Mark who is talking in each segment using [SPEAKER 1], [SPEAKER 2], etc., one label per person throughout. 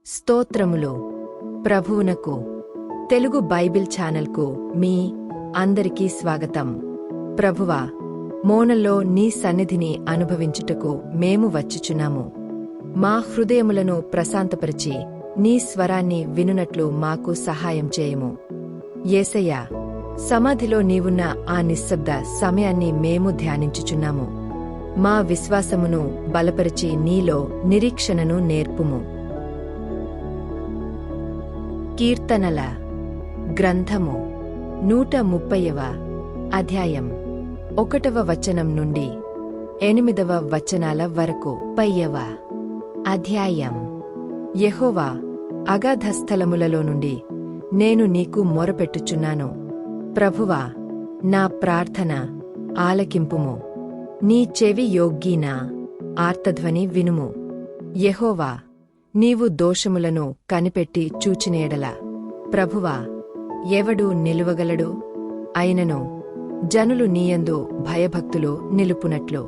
[SPEAKER 1] స్తోత్రములు ప్రభువునకు. తెలుగు బైబిల్ ఛానల్కు మీ అందరికీ స్వాగతం. ప్రభువా, మోనల్లో నీ సన్నిధిని అనుభవించుటకు మేము వచ్చుచున్నాము. మా హృదయములను ప్రశాంతపరిచి నీ స్వరాన్ని వినునట్లు మాకు సహాయం చేయము. యేసయ్యా, సమాధిలో నీవున్న ఆ నిశ్శబ్ద సమయాన్ని మేము ధ్యానించుచున్నాము. మా విశ్వాసమును బలపరిచి నీలో నిరీక్షణను నేర్పుము. కీర్తనల గ్రంథము 130వ అధ్యాయం 1వ వచనం నుండి 8వ వచనాల వరకు. 5వ అధ్యాయం. యెహోవా, అగాధస్థలములలో నుండి నేను నీకు మొరపెట్టుచున్నాను. ప్రభువా, నా ప్రార్థన ఆలకింపుము. నీ చెవి యొగ్గీనా ఆర్తధ్వని వినుము. యెహోవా, నీవు దోషములను కనిపెట్టి చూచినేడల ప్రభువా, ఎవడు నిలువగలడు? అయినను జనులు నీయందు భయభక్తులు నిలుపునట్లు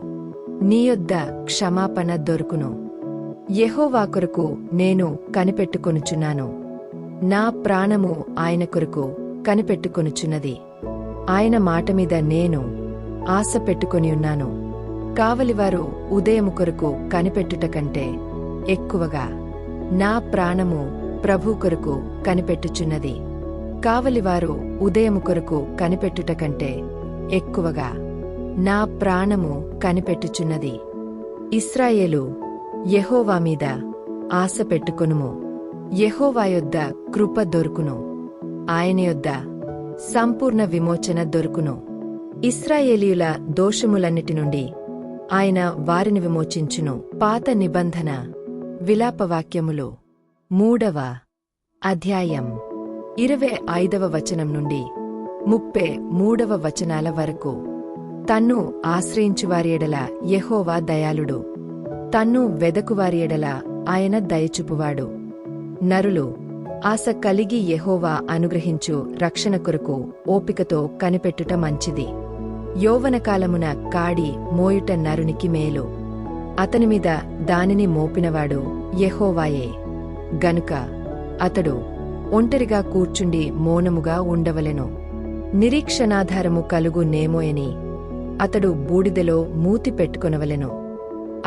[SPEAKER 1] నీయొద్ద క్షమాపణ దొరుకును. యెహోవా కొరకు నేను కనిపెట్టుకొనుచున్నాను. నా ప్రాణము ఆయన కొరకు కనిపెట్టుకొనుచున్నది. ఆయన మాటమీద నేను ఆశ పెట్టుకొనియున్నాను. కావలివారు ఉదయము కొరకు కనిపెట్టుట కంటే ఎక్కువగా నా ప్రాణము ప్రభు కొరకు కనిపెట్టుచున్నది. కావలివారు ఉదయము కొరకు కనిపెట్టుట కంటే ఎక్కువగా నా ప్రాణము కనిపెట్టుచున్నది. ఇశ్రాయేలు, యెహోవా మీద ఆశ పెట్టుకొనుము. యెహోవా యొద్ద కృప దొరుకును. ఆయన యొద్ద సంపూర్ణ విమోచన దొరుకును. ఇశ్రాయేలీయుల దోషములన్నిటి నుండి ఆయన వారిని విమోచించును. పాత నిబంధన విలాపవాక్యములు 3వ అధ్యాయం 25వ వచనం నుండి 33వ వచనాల వరకు. తన్ను ఆశ్రయించువారి ఎడల యెహోవా దయాళుడు. తన్ను వెదకువారి ఎడల ఆయన దయచూపువాడు. నరులు ఆశ కలిగి యెహోవా అనుగ్రహించు రక్షణ కొరకు ఓపికతో కనిపెట్టుట మంచిది. యౌవనకాలమున కాడి మోయుట నరునికి మేలు. అతనిమీద దానిని మోపినవాడు యెహోవాయే గనుక అతడు ఒంటరిగా కూర్చుండి మౌనముగా ఉండవలెను. నిరీక్షణాధారము కలుగు నేమోయని అతడు బూడిదలో మూతి పెట్టుకొనవలెను.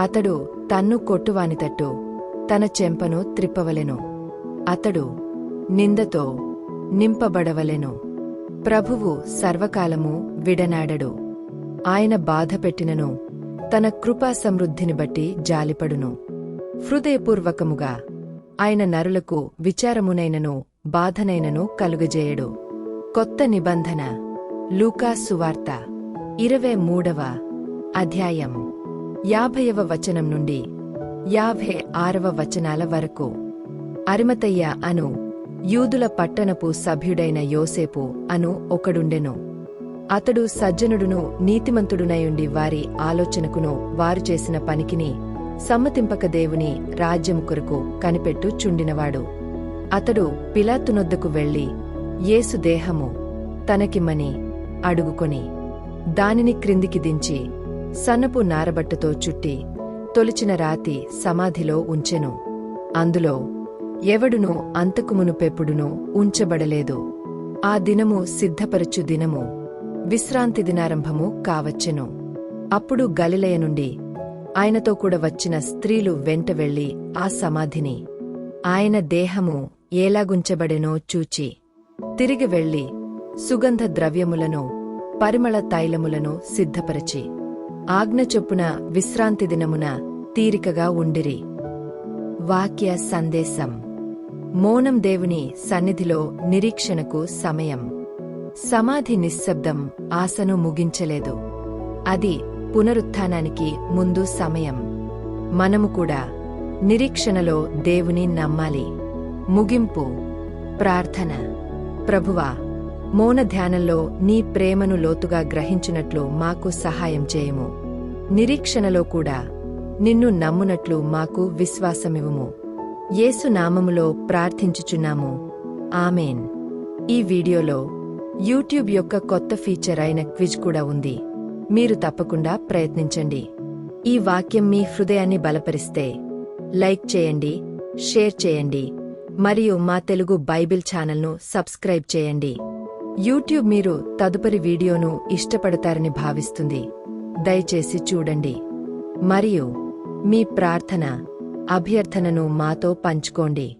[SPEAKER 1] అతడు తన్ను కొట్టువాని తట్టు తన చెంపను త్రిప్పవలెను. అతడు నిందతో నింపబడవలెను. ప్రభువు సర్వకాలము విడనాడడు. ఆయన బాధపెట్టినను తన కృపా సమృద్ధిని బట్టి జాలిపడును. హృదయపూర్వకముగా ఆయన నరులకు విచారమునైనను బాధనైనను కలుగజేయడు. కొత్త నిబంధన లూకా సువార్త 23వ అధ్యాయం 50వ వచనం నుండి 56వ వచనాల వరకు. అరిమతయ్య అను యూదుల పట్టణపు సభ్యుడైన యోసేపు అను ఒకడుండెను. అతడు సజ్జనుడును నీతిమంతుడునయుండి వారి ఆలోచనకును వారు చేసిన పనికిని సమ్మతింపక దేవుని రాజ్యము కొరకు కనిపెట్టు చుండినవాడు. అతడు పిలాతునొద్దకు వెళ్లి యేసు దేహము తనకిమ్మని అడుగుకొని దానిని క్రిందికి దించి సన్నపు నారబట్టతో చుట్టి తొలిచిన రాతి సమాధిలో ఉంచెను. అందులో ఎవడునూ అంతకు మునుపెప్పుడునూ ఉంచబడలేదు. ఆ దినము సిద్ధపరచు దినము విశ్రాంతి దినారంభము కావచ్చెను. అప్పుడు గలిలయ నుండి ఆయనతో కూడా వచ్చిన స్త్రీలు వెంట వెళ్లి ఆ సమాధిని ఆయన దేహము ఏలాగుంచబడెనో చూచి తిరిగి వెళ్లి సుగంధ ద్రవ్యములను పరిమళ తైలములను సిద్ధపరచి ఆజ్ఞ చొప్పున విశ్రాంతి దినమున తీరికగా ఉండిరి. వాక్య సందేశం. మౌనం దేవుని సన్నిధిలో నిరీక్షణకు సమయం. సమాధి నిశ్శబ్దం ఆశను ముగించలేదు. అది పునరుత్థానానికి ముందు సమయం. మనము కూడా నిరీక్షణలో దేవుని నమ్మాలి. ముగింపు ప్రార్థన. ప్రభువా, మౌన ధ్యానంలో నీ ప్రేమను లోతుగా గ్రహించునట్లు మాకు సహాయం చేయము. నిరీక్షణలో కూడా నిన్ను నమ్మునట్లు మాకు విశ్వాసమివ్వుము. యేసు నామములో ప్రార్థించుచున్నాము. ఆమేన్. ఈ వీడియోలో యూట్యూబ్ యొక్క కొత్త ఫీచర్ అయిన క్విజ్ కూడా ఉంది. మీరు తప్పకుండా ప్రయత్నించండి. ఈ వాక్యం మీ హృదయాన్ని బలపరిస్తే లైక్ చేయండి, షేర్ చేయండి మరియు మా తెలుగు బైబిల్ ఛానల్ను సబ్స్క్రైబ్ చేయండి. యూట్యూబ్ మీరు తదుపరి వీడియోను ఇష్టపడతారని భావిస్తుంది. దయచేసి చూడండి మరియు మీ ప్రార్థన, అభ్యర్థనను మాతో పంచుకోండి.